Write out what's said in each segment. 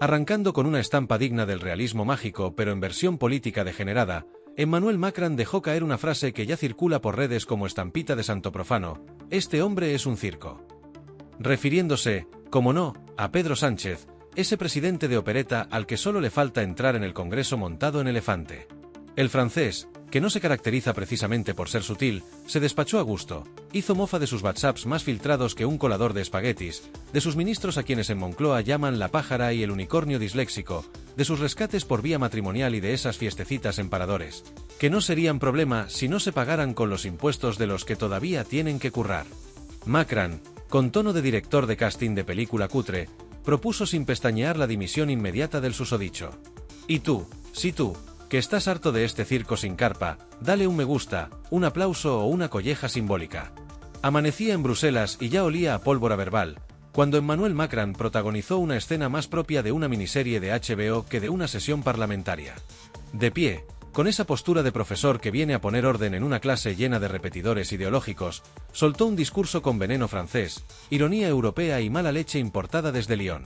Arrancando con una estampa digna del realismo mágico pero en versión política degenerada, Emmanuel Macron dejó caer una frase que ya circula por redes como estampita de santo profano: «Este hombre es un circo». Refiriéndose, como no, a Pedro Sánchez, ese presidente de opereta al que solo le falta entrar en el Congreso montado en elefante. El francés, que no se caracteriza precisamente por ser sutil, se despachó a gusto, hizo mofa de sus WhatsApps más filtrados que un colador de espaguetis, de sus ministros a quienes en Moncloa llaman la pájara y el unicornio disléxico, de sus rescates por vía matrimonial y de esas fiestecitas en paradores, que no serían problema si no se pagaran con los impuestos de los que todavía tienen que currar. Macron, con tono de director de casting de película cutre, propuso sin pestañear la dimisión inmediata del susodicho. Y tú, si tú, que estás harto de este circo sin carpa, dale un me gusta, un aplauso o una colleja simbólica. Amanecía en Bruselas y ya olía a pólvora verbal, cuando Emmanuel Macron protagonizó una escena más propia de una miniserie de HBO que de una sesión parlamentaria. De pie, con esa postura de profesor que viene a poner orden en una clase llena de repetidores ideológicos, soltó un discurso con veneno francés, ironía europea y mala leche importada desde Lyon.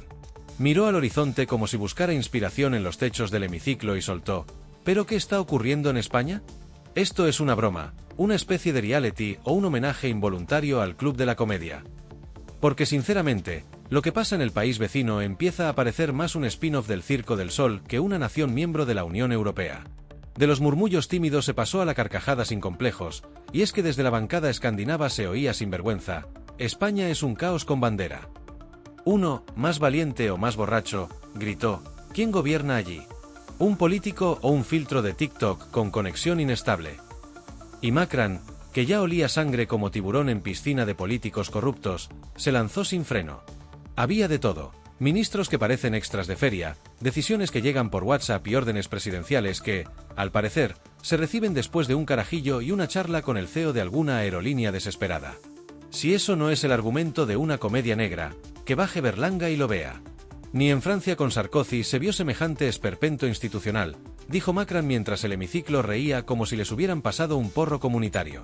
Miró al horizonte como si buscara inspiración en los techos del hemiciclo y soltó: ¿pero qué está ocurriendo en España? Esto es una broma, una especie de reality o un homenaje involuntario al Club de la Comedia. Porque sinceramente, lo que pasa en el país vecino empieza a parecer más un spin-off del Circo del Sol que una nación miembro de la Unión Europea. De los murmullos tímidos se pasó a la carcajada sin complejos, y es que desde la bancada escandinava se oía sin vergüenza: España es un caos con bandera. Uno, más valiente o más borracho, gritó: ¿quién gobierna allí? ¿Un político o un filtro de TikTok con conexión inestable? Y Macron, que ya olía sangre como tiburón en piscina de políticos corruptos, se lanzó sin freno. Había de todo: ministros que parecen extras de feria, decisiones que llegan por WhatsApp y órdenes presidenciales que, al parecer, se reciben después de un carajillo y una charla con el CEO de alguna aerolínea desesperada. Si eso no es el argumento de una comedia negra, que baje Berlanga y lo vea. Ni en Francia con Sarkozy se vio semejante esperpento institucional, dijo Macron mientras el hemiciclo reía como si les hubieran pasado un porro comunitario.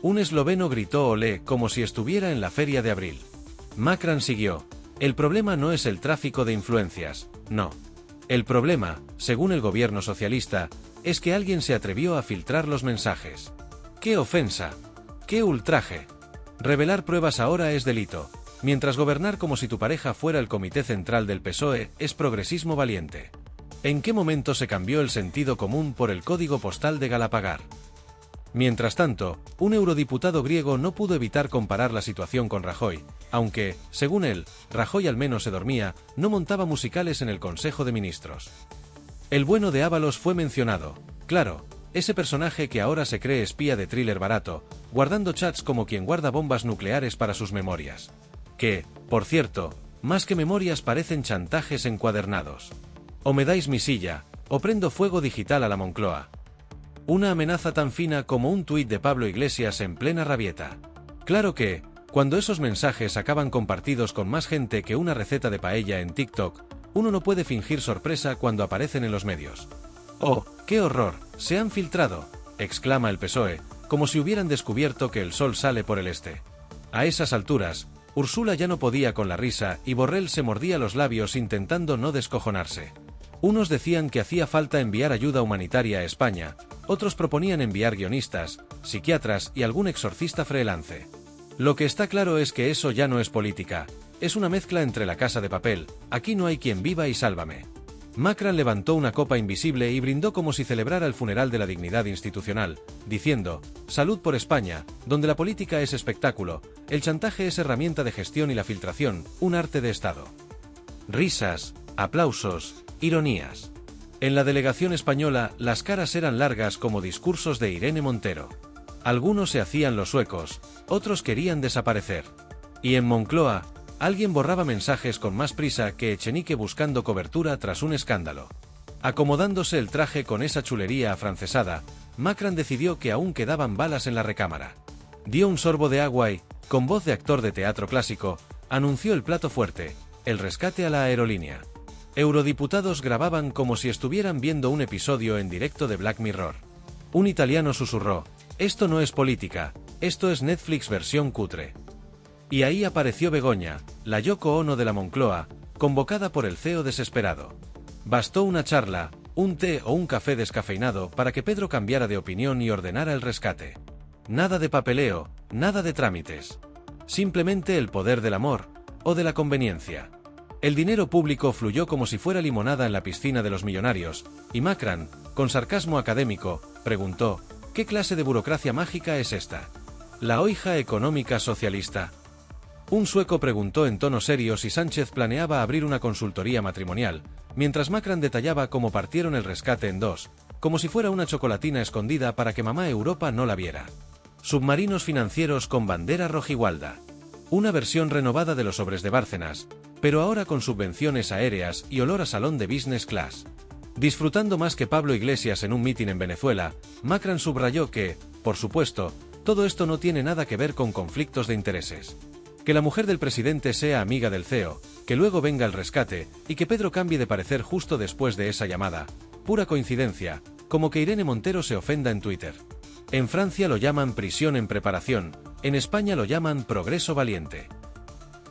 Un esloveno gritó olé como si estuviera en la feria de abril. Macron siguió: el problema no es el tráfico de influencias, no. El problema, según el gobierno socialista, es que alguien se atrevió a filtrar los mensajes. ¡Qué ofensa! ¡Qué ultraje! Revelar pruebas ahora es delito, mientras gobernar como si tu pareja fuera el comité central del PSOE es progresismo valiente. ¿En qué momento se cambió el sentido común por el código postal de Galapagar? Mientras tanto, un eurodiputado griego no pudo evitar comparar la situación con Rajoy, aunque, según él, Rajoy al menos se dormía, no montaba musicales en el Consejo de Ministros. El bueno de Ábalos fue mencionado, claro, ese personaje que ahora se cree espía de thriller barato, guardando chats como quien guarda bombas nucleares para sus memorias. Que, por cierto, más que memorias parecen chantajes encuadernados. O me dais mi silla, o prendo fuego digital a la Moncloa. Una amenaza tan fina como un tuit de Pablo Iglesias en plena rabieta. Claro que, cuando esos mensajes acaban compartidos con más gente que una receta de paella en TikTok, uno no puede fingir sorpresa cuando aparecen en los medios. ¡Oh, qué horror! ¡Se han filtrado!, exclama el PSOE, como si hubieran descubierto que el sol sale por el este. A esas alturas, Ursula ya no podía con la risa y Borrell se mordía los labios intentando no descojonarse. Unos decían que hacía falta enviar ayuda humanitaria a España, otros proponían enviar guionistas, psiquiatras y algún exorcista freelance. Lo que está claro es que eso ya no es política, es una mezcla entre La Casa de Papel, Aquí no hay quien viva y Sálvame. Macron levantó una copa invisible y brindó como si celebrara el funeral de la dignidad institucional, diciendo: salud por España, donde la política es espectáculo, el chantaje es herramienta de gestión y la filtración, un arte de Estado. Risas, aplausos, ironías. En la delegación española, las caras eran largas como discursos de Irene Montero. Algunos se hacían los suecos, otros querían desaparecer. Y en Moncloa, alguien borraba mensajes con más prisa que Echenique buscando cobertura tras un escándalo. Acomodándose el traje con esa chulería afrancesada, Macron decidió que aún quedaban balas en la recámara. Dio un sorbo de agua y, con voz de actor de teatro clásico, anunció el plato fuerte: el rescate a la aerolínea. Eurodiputados grababan como si estuvieran viendo un episodio en directo de Black Mirror. Un italiano susurró: esto no es política, esto es Netflix versión cutre. Y ahí apareció Begoña, la Yoko Ono de la Moncloa, convocada por el CEO desesperado. Bastó una charla, un té o un café descafeinado para que Pedro cambiara de opinión y ordenara el rescate. Nada de papeleo, nada de trámites. Simplemente el poder del amor, o de la conveniencia. El dinero público fluyó como si fuera limonada en la piscina de los millonarios, y Macron, con sarcasmo académico, preguntó: ¿qué clase de burocracia mágica es esta? ¿La oija económica socialista? Un sueco preguntó en tono serio si Sánchez planeaba abrir una consultoría matrimonial, mientras Macron detallaba cómo partieron el rescate en dos, como si fuera una chocolatina escondida para que mamá Europa no la viera. Submarinos financieros con bandera rojigualda. Una versión renovada de los sobres de Bárcenas, pero ahora con subvenciones aéreas y olor a salón de business class. Disfrutando más que Pablo Iglesias en un mitin en Venezuela, Macron subrayó que, por supuesto, todo esto no tiene nada que ver con conflictos de intereses. Que la mujer del presidente sea amiga del CEO, que luego venga el rescate, y que Pedro cambie de parecer justo después de esa llamada. Pura coincidencia, como que Irene Montero se ofenda en Twitter. En Francia lo llaman prisión en preparación, en España lo llaman progreso valiente.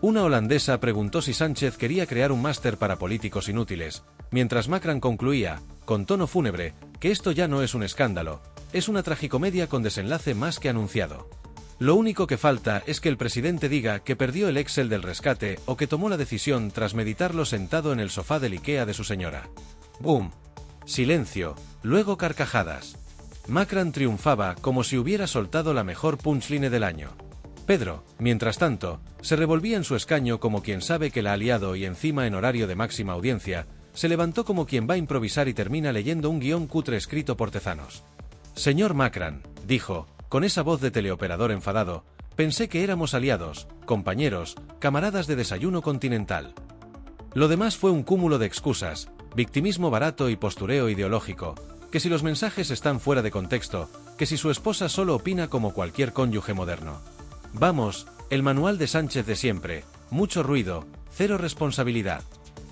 Una holandesa preguntó si Sánchez quería crear un máster para políticos inútiles, mientras Macron concluía, con tono fúnebre, que esto ya no es un escándalo, es una tragicomedia con desenlace más que anunciado. Lo único que falta es que el presidente diga que perdió el Excel del rescate o que tomó la decisión tras meditarlo sentado en el sofá del IKEA de su señora. ¡Bum! Silencio, luego carcajadas. Macron triunfaba como si hubiera soltado la mejor punchline del año. Pedro, mientras tanto, se revolvía en su escaño como quien sabe que la ha liado y encima en horario de máxima audiencia, se levantó como quien va a improvisar y termina leyendo un guión cutre escrito por tezanos. Señor Macron, dijo, con esa voz de teleoperador enfadado, pensé que éramos aliados, compañeros, camaradas de desayuno continental. Lo demás fue un cúmulo de excusas, victimismo barato y postureo ideológico, que si los mensajes están fuera de contexto, que si su esposa solo opina como cualquier cónyuge moderno. Vamos, el manual de Sánchez de siempre, mucho ruido, cero responsabilidad.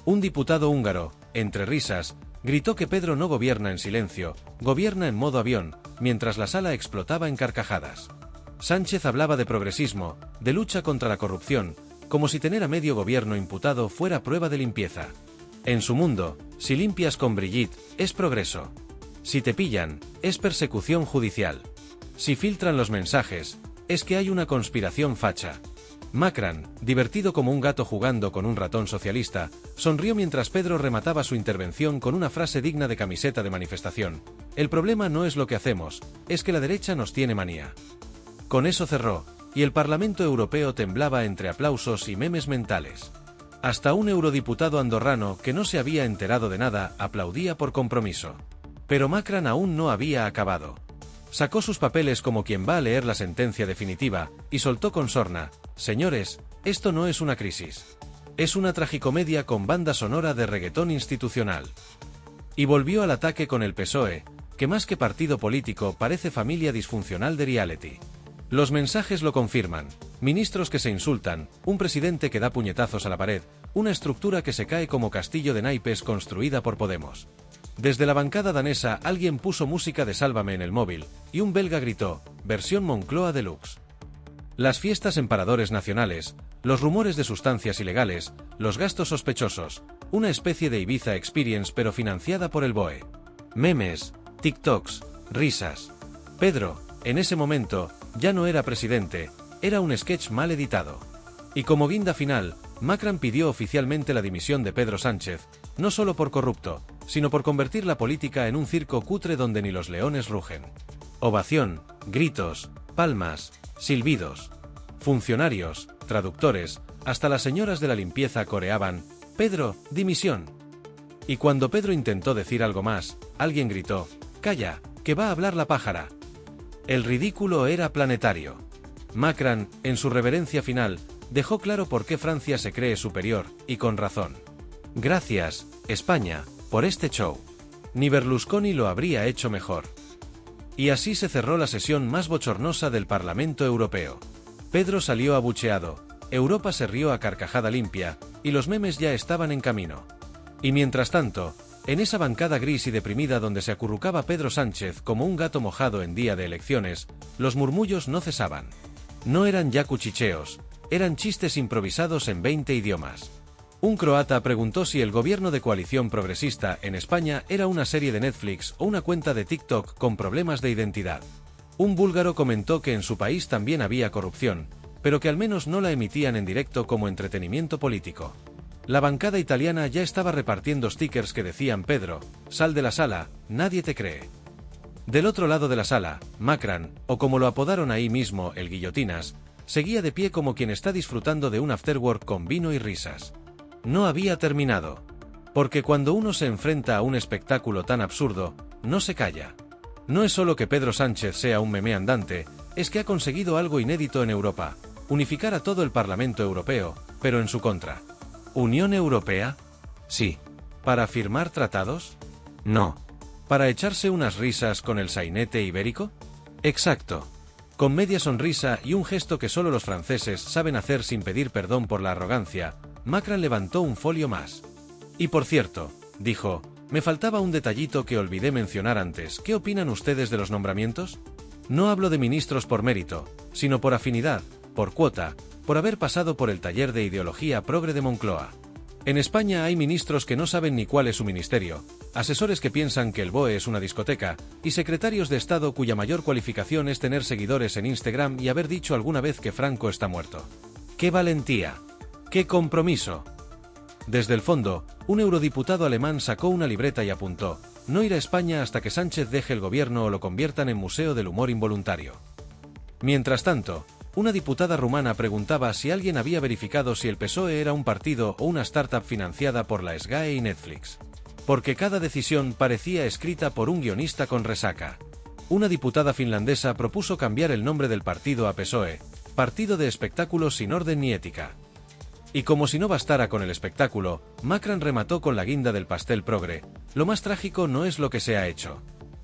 Un diputado húngaro, entre risas, gritó que Pedro no gobierna en silencio, gobierna en modo avión, mientras la sala explotaba en carcajadas. Sánchez hablaba de progresismo, de lucha contra la corrupción, como si tener a medio gobierno imputado fuera prueba de limpieza. En su mundo, si limpias con Brigitte, es progreso. Si te pillan, es persecución judicial. Si filtran los mensajes, es que hay una conspiración facha. Macron, divertido como un gato jugando con un ratón socialista, sonrió mientras Pedro remataba su intervención con una frase digna de camiseta de manifestación. El problema no es lo que hacemos, es que la derecha nos tiene manía. Con eso cerró, y el Parlamento Europeo temblaba entre aplausos y memes mentales. Hasta un eurodiputado andorrano que no se había enterado de nada aplaudía por compromiso. Pero Macron aún no había acabado. Sacó sus papeles como quien va a leer la sentencia definitiva, y soltó con sorna: señores, esto no es una crisis. Es una tragicomedia con banda sonora de reggaetón institucional. Y volvió al ataque con el PSOE, que más que partido político parece familia disfuncional de reality. Los mensajes lo confirman: ministros que se insultan, un presidente que da puñetazos a la pared, una estructura que se cae como castillo de naipes construida por Podemos. Desde la bancada danesa alguien puso música de Sálvame en el móvil, y un belga gritó: versión Moncloa Deluxe. Las fiestas en paradores nacionales, los rumores de sustancias ilegales, los gastos sospechosos, una especie de Ibiza Experience pero financiada por el BOE. Memes, TikToks, risas. Pedro, en ese momento, ya no era presidente, era un sketch mal editado. Y como guinda final, Macron pidió oficialmente la dimisión de Pedro Sánchez, no solo por corrupto, sino por convertir la política en un circo cutre donde ni los leones rugen. Ovación, gritos, palmas, silbidos. Funcionarios, traductores, hasta las señoras de la limpieza coreaban: Pedro, dimisión. Y cuando Pedro intentó decir algo más, alguien gritó: calla, que va a hablar la pájara. El ridículo era planetario. Macron, en su reverencia final, dejó claro por qué Francia se cree superior, y con razón. Gracias, España, por este show. Ni Berlusconi lo habría hecho mejor. Y así se cerró la sesión más bochornosa del Parlamento Europeo. Pedro salió abucheado, Europa se rió a carcajada limpia, y los memes ya estaban en camino. Y mientras tanto, en esa bancada gris y deprimida donde se acurrucaba Pedro Sánchez como un gato mojado en día de elecciones, los murmullos no cesaban. No eran ya cuchicheos, eran chistes improvisados en 20 idiomas. Un croata preguntó si el gobierno de coalición progresista en España era una serie de Netflix o una cuenta de TikTok con problemas de identidad. Un búlgaro comentó que en su país también había corrupción, pero que al menos no la emitían en directo como entretenimiento político. La bancada italiana ya estaba repartiendo stickers que decían: Pedro, sal de la sala, nadie te cree. Del otro lado de la sala, Macron, o como lo apodaron ahí mismo, el Guillotinas, seguía de pie como quien está disfrutando de un afterwork con vino y risas. No había terminado. Porque cuando uno se enfrenta a un espectáculo tan absurdo, no se calla. No es solo que Pedro Sánchez sea un meme andante, es que ha conseguido algo inédito en Europa: unificar a todo el Parlamento Europeo, pero en su contra. ¿Unión Europea? Sí. ¿Para firmar tratados? No. ¿Para echarse unas risas con el sainete ibérico? Exacto. Con media sonrisa y un gesto que solo los franceses saben hacer sin pedir perdón por la arrogancia, Macron levantó un folio más. Y por cierto, dijo, me faltaba un detallito que olvidé mencionar antes. ¿Qué opinan ustedes de los nombramientos? No hablo de ministros por mérito, sino por afinidad, por cuota, por haber pasado por el taller de ideología progre de Moncloa. En España hay ministros que no saben ni cuál es su ministerio, asesores que piensan que el BOE es una discoteca, y secretarios de Estado cuya mayor cualificación es tener seguidores en Instagram y haber dicho alguna vez que Franco está muerto. ¡Qué valentía! ¡Qué compromiso! Desde el fondo, un eurodiputado alemán sacó una libreta y apuntó: no ir a España hasta que Sánchez deje el gobierno o lo conviertan en museo del humor involuntario. Mientras tanto, una diputada rumana preguntaba si alguien había verificado si el PSOE era un partido o una startup financiada por la SGAE y Netflix. Porque cada decisión parecía escrita por un guionista con resaca. Una diputada finlandesa propuso cambiar el nombre del partido a PSOE, Partido de Espectáculos sin Orden ni Ética. Y como si no bastara con el espectáculo, Macron remató con la guinda del pastel progre: lo más trágico no es lo que se ha hecho,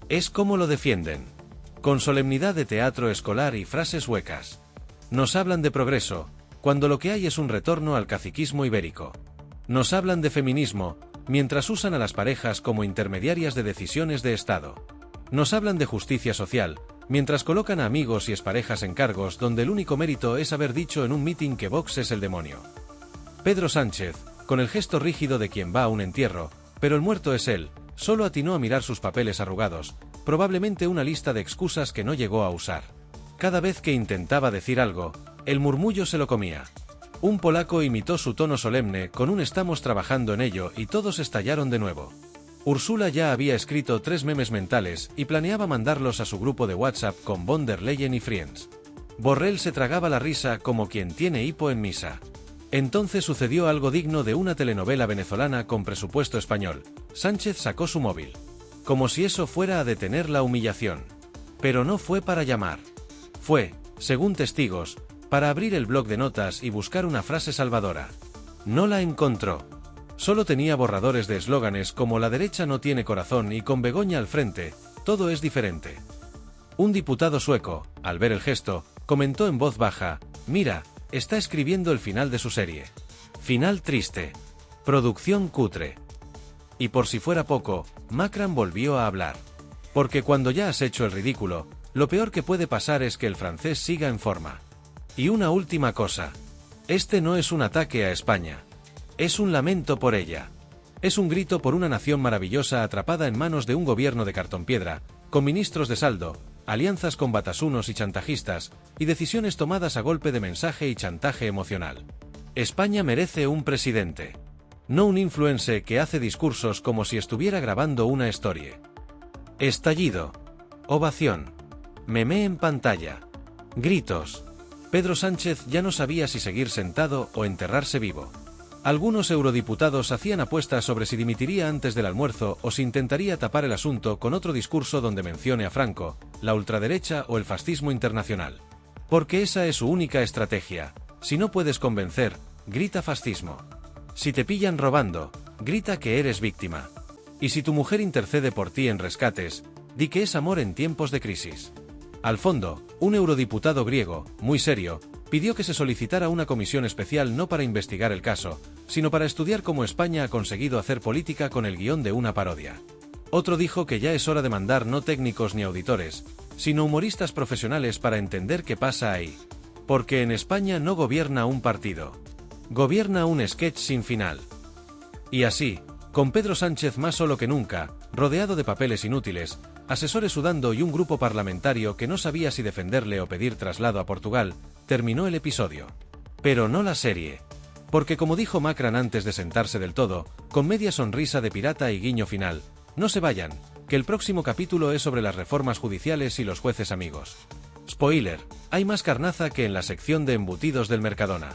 es cómo lo defienden. Con solemnidad de teatro escolar y frases huecas. Nos hablan de progreso, cuando lo que hay es un retorno al caciquismo ibérico. Nos hablan de feminismo, mientras usan a las parejas como intermediarias de decisiones de Estado. Nos hablan de justicia social, mientras colocan a amigos y exparejas en cargos donde el único mérito es haber dicho en un mitin que Vox es el demonio. Pedro Sánchez, con el gesto rígido de quien va a un entierro, pero el muerto es él, solo atinó a mirar sus papeles arrugados, probablemente una lista de excusas que no llegó a usar. Cada vez que intentaba decir algo, el murmullo se lo comía. Un polaco imitó su tono solemne con un "estamos trabajando en ello" y todos estallaron de nuevo. Úrsula ya había escrito 3 memes mentales y planeaba mandarlos a su grupo de WhatsApp con von der Leyen y Friends. Borrell se tragaba la risa como quien tiene hipo en misa. Entonces sucedió algo digno de una telenovela venezolana con presupuesto español. Sánchez sacó su móvil. Como si eso fuera a detener la humillación. Pero no fue para llamar. Fue, según testigos, para abrir el bloc de notas y buscar una frase salvadora. No la encontró. Solo tenía borradores de eslóganes como "la derecha no tiene corazón" y "con Begoña al frente, todo es diferente". Un diputado sueco, al ver el gesto, comentó en voz baja: mira, está escribiendo el final de su serie. Final triste. Producción cutre. Y por si fuera poco, Macron volvió a hablar. Porque cuando ya has hecho el ridículo, lo peor que puede pasar es que el francés siga en forma. Y una última cosa. Este no es un ataque a España. Es un lamento por ella. Es un grito por una nación maravillosa atrapada en manos de un gobierno de cartón piedra, con ministros de saldo, alianzas con batasunos y chantajistas, y decisiones tomadas a golpe de mensaje y chantaje emocional. España merece un presidente. No un influencer que hace discursos como si estuviera grabando una story. Estallido. Ovación. Meme en pantalla. Gritos. Pedro Sánchez ya no sabía si seguir sentado o enterrarse vivo. Algunos eurodiputados hacían apuestas sobre si dimitiría antes del almuerzo o si intentaría tapar el asunto con otro discurso donde mencione a Franco, la ultraderecha o el fascismo internacional. Porque esa es su única estrategia. Si no puedes convencer, grita fascismo. Si te pillan robando, grita que eres víctima. Y si tu mujer intercede por ti en rescates, di que es amor en tiempos de crisis. Al fondo, un eurodiputado griego, muy serio, pidió que se solicitara una comisión especial no para investigar el caso, sino para estudiar cómo España ha conseguido hacer política con el guión de una parodia. Otro dijo que ya es hora de mandar no técnicos ni auditores, sino humoristas profesionales para entender qué pasa ahí. Porque en España no gobierna un partido. Gobierna un sketch sin final. Y así, con Pedro Sánchez más solo que nunca, rodeado de papeles inútiles, asesores sudando y un grupo parlamentario que no sabía si defenderle o pedir traslado a Portugal, terminó el episodio. Pero no la serie. Porque como dijo Macron antes de sentarse del todo, con media sonrisa de pirata y guiño final, no se vayan, que el próximo capítulo es sobre las reformas judiciales y los jueces amigos. Spoiler, hay más carnaza que en la sección de embutidos del Mercadona.